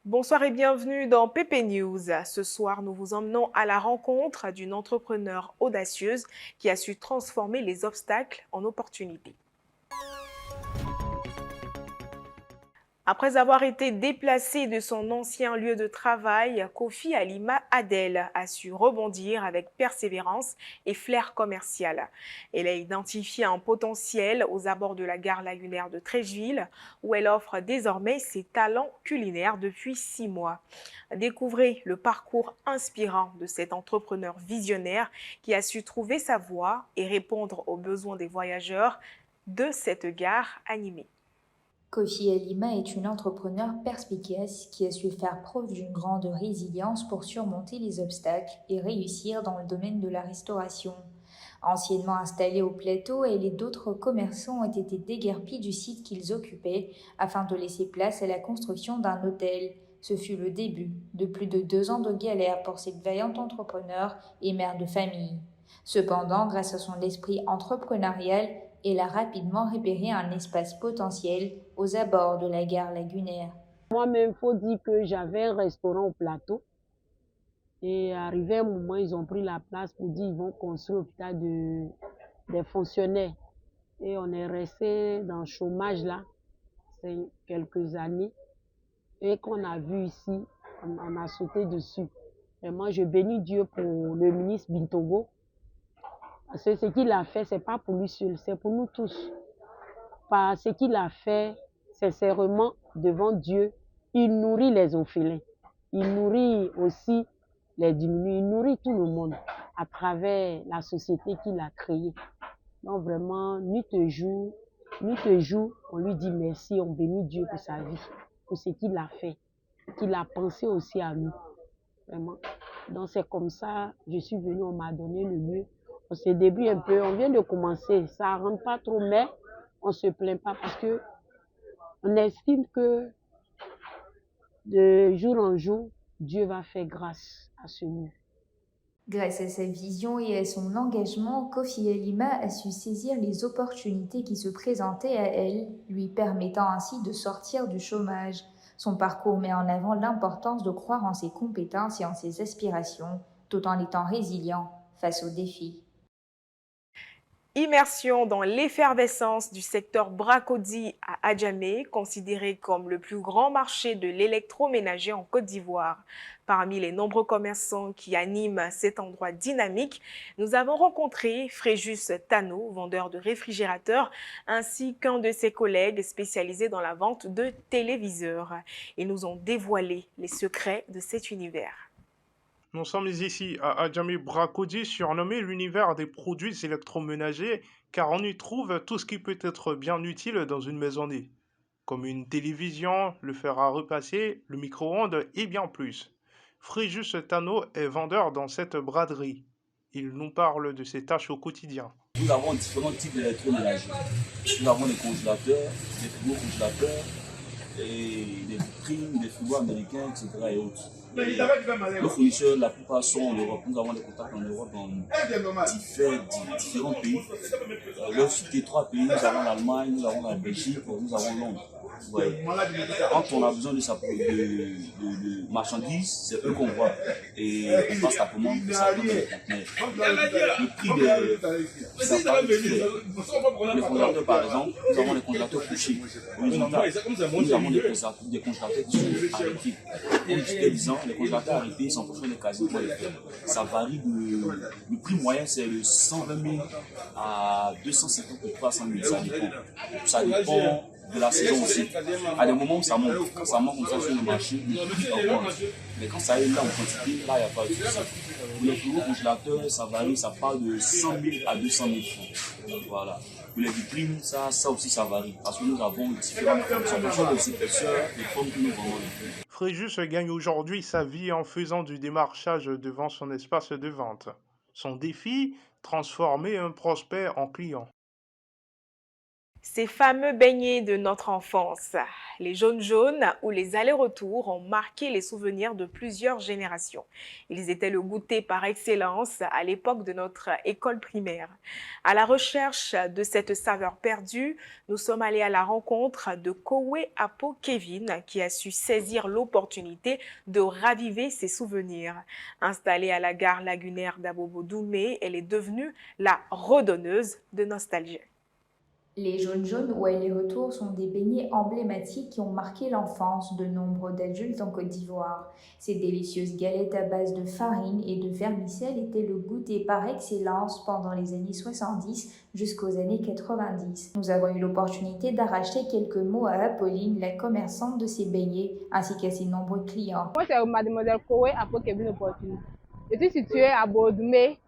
Bonsoir et bienvenue dans PP News. Ce soir, nous vous emmenons à la rencontre d'une entrepreneure audacieuse qui a su transformer les obstacles en opportunités. Après avoir été déplacée de son ancien lieu de travail, Kofi Alima Adel a su rebondir avec persévérance et flair commercial. Elle a identifié un potentiel aux abords de la gare lagunaire de Treichville, où elle offre désormais ses talents culinaires depuis 6 mois. Découvrez le parcours inspirant de cet entrepreneur visionnaire qui a su trouver sa voie et répondre aux besoins des voyageurs de cette gare animée. Kofi Alima est une entrepreneure perspicace qui a su faire preuve d'une grande résilience pour surmonter les obstacles et réussir dans le domaine de la restauration. Anciennement installés au plateau, elle et d'autres commerçants ont été déguerpis du site qu'ils occupaient afin de laisser place à la construction d'un hôtel. Ce fut le début de plus de 2 ans de galère pour cette vaillante entrepreneur et mère de famille. Cependant, grâce à son esprit entrepreneurial, elle a rapidement repéré un espace potentiel aux abords de la gare lagunaire. Moi-même, il faut dire que j'avais un restaurant au plateau. Et arrivé un moment, ils ont pris la place pour dire qu'ils vont construire l'hôpital des fonctionnaires. Et on est resté dans le chômage là, c'est quelques années. Et qu'on a vu ici, on a sauté dessus. Et moi, je bénis Dieu pour le ministre Bintogo. Parce que ce qu'il a fait, c'est pas pour lui seul, c'est pour nous tous. Par ce qu'il a fait, sincèrement, devant Dieu, il nourrit les orphelins. Il nourrit aussi les diminués. Il nourrit tout le monde à travers la société qu'il a créée. Donc vraiment, nuit et jour, on lui dit merci, on bénit Dieu pour sa vie, pour ce qu'il a fait, qu'il a pensé aussi à nous. Vraiment. Donc c'est comme ça, je suis venue, on m'a donné le lieu. On s'est débrouillé un peu, on vient de commencer. Ça ne rentre pas trop, mais on ne se plaint pas parce que on estime que de jour en jour, Dieu va faire grâce à ce lieu. Grâce à sa vision et à son engagement, Kofi Alima a su saisir les opportunités qui se présentaient à elle, lui permettant ainsi de sortir du chômage. Son parcours met en avant l'importance de croire en ses compétences et en ses aspirations, tout en étant résilient face aux défis. Immersion dans l'effervescence du secteur Bracody à Adjamé, considéré comme le plus grand marché de l'électroménager en Côte d'Ivoire. Parmi les nombreux commerçants qui animent cet endroit dynamique, nous avons rencontré Fréjus Tano, vendeur de réfrigérateurs, ainsi qu'un de ses collègues spécialisés dans la vente de téléviseurs. Ils nous ont dévoilé les secrets de cet univers. Nous sommes ici à Adjamé Bracody, surnommé l'univers des produits électroménagers, car on y trouve tout ce qui peut être bien utile dans une maisonnée, comme une télévision, le fer à repasser, le micro-ondes et bien plus. Fréjus Tano est vendeur dans cette braderie. Il nous parle de ses tâches au quotidien. Nous avons différents types d'électroménagers. Nous avons des congélateurs, des frigos congélateurs, et des vitrines, des frigos américains, etc. et autres. Nos fournisseurs, la plupart sont en Europe. Nous avons des contacts en Europe dans différents pays. Le site des 3 pays, nous avons l'Allemagne, nous avons la Belgique, nous avons Londres. Ouais. Quand on a besoin de marchandises, c'est eux qu'on voit. Et on passe la commande, ça donne les conteneurs. Le prix des congélateurs, par exemple, nous avons des congélateurs couchés. Nous avons des congélateurs qui sont arrêtés. Comme j'étais disant, les congélateurs arrêtés sont franchement des casiers pour les faire. Ça varie le prix moyen, c'est de 120 000 à 250 ou 300 000, ça dépend. Ça dépend de la saison aussi. À des moments où ça monte, quand ça monte comme ça sur le marché, le prix augmente. Mais quand ça est là en quantité, là il n'y a pas de souci. Pour les plus gros congélateurs, ça varie, ça part de 100 000 à 200 000 francs. Voilà. Pour les vitrines, ça aussi ça varie. Parce que nous avons différentes formes des épaisseurs, des formes que nous vendons. Fréjus gagne aujourd'hui sa vie en faisant du démarchage devant son espace de vente. Son défi, transformer un prospect en client. Ces fameux beignets de notre enfance, les jaunes ou les allers-retours ont marqué les souvenirs de plusieurs générations. Ils étaient le goûter par excellence à l'époque de notre école primaire. À la recherche de cette saveur perdue, nous sommes allés à la rencontre de Kowe Apo Kevin qui a su saisir l'opportunité de raviver ses souvenirs. Installée à la gare lagunaire d'Abobo-Doumé, elle est devenue la redonneuse de nostalgie. Les jaunes ou allers-retours sont des beignets emblématiques qui ont marqué l'enfance de nombre d'adultes en Côte d'Ivoire. Ces délicieuses galettes à base de farine et de vermicelle étaient le goûter par excellence pendant les années 70 jusqu'aux années 90. Nous avons eu l'opportunité d'arracher quelques mots à Apolline, la commerçante de ces beignets, ainsi qu'à ses nombreux clients. Moi, c'est mademoiselle Kowe Apo Kevin Opportunité. Je suis située à Bodoumé,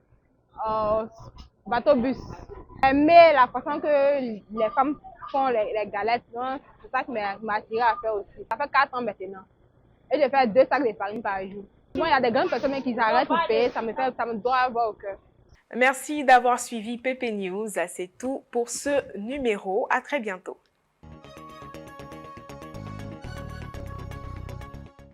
bateau bus. J'aimais la façon que les femmes font les galettes, c'est ça qui m'a attiré à faire aussi. Ça fait 4 ans maintenant. Et je fais 2 sacs de farine par jour. Moi, il y a des grandes personnes qui arrêtent pour payer, ça me doit avoir au cœur. Merci d'avoir suivi PP News. C'est tout pour ce numéro. À très bientôt.